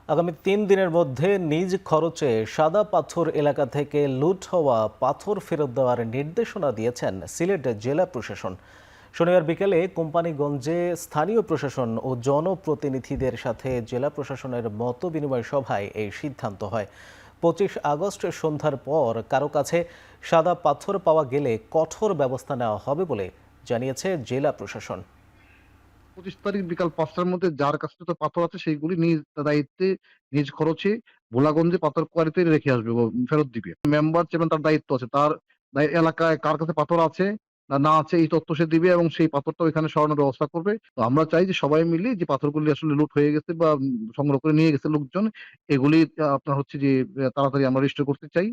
আগামী ৩ দিনের মধ্যে নিজ খরচে সাদা পাথর এলাকা থেকে লুট হওয়া পাথর ফেরত দেওয়ার নির্দেশনা দিয়েছেন সিলেট জেলা প্রশাসন। শনিবার বিকেলে কোম্পানিগঞ্জে স্থানীয় প্রশাসন ও জনপ্রতিনিধিদের সাথে জেলা প্রশাসনের মতবিনিময় সভায় এই সিদ্ধান্ত হয়। ২৫ আগস্ট সন্ধ্যার পর কারো কাছে সাদা পাথর পাওয়া গেলে কঠোর ব্যবস্থা নেওয়া হবে বলে জানিয়েছে জেলা প্রশাসন। ২৫ তারিখ বিকাল ৫টার মধ্যে যার কাছে যত পাথর আছে সেইগুলি নিজ দায়িত্বে, নিজ খরচে ভোলাগঞ্জে পাথর কোয়ারিতে রেখে আসবে ফেরত দিবে। মেম্বার চেয়ারম্যান তার দায়িত্ব আছে। তার এলাকায় কার কাছে পাথর আছে না না আছে এই তথ্য সে দিবে এবং সেই পাথরটা ওইখানে সরানোর ব্যবস্থা করবে। তো আমরা চাই যে সবাই মিলে যে পাথরগুলি আসলে লুট হয়ে গেছে বা সংগ্রহ করে নিয়ে গেছে লোকজন, এগুলি আপনার হচ্ছে যে তাড়াতাড়ি আমরা রিস্টোর করতে চাই।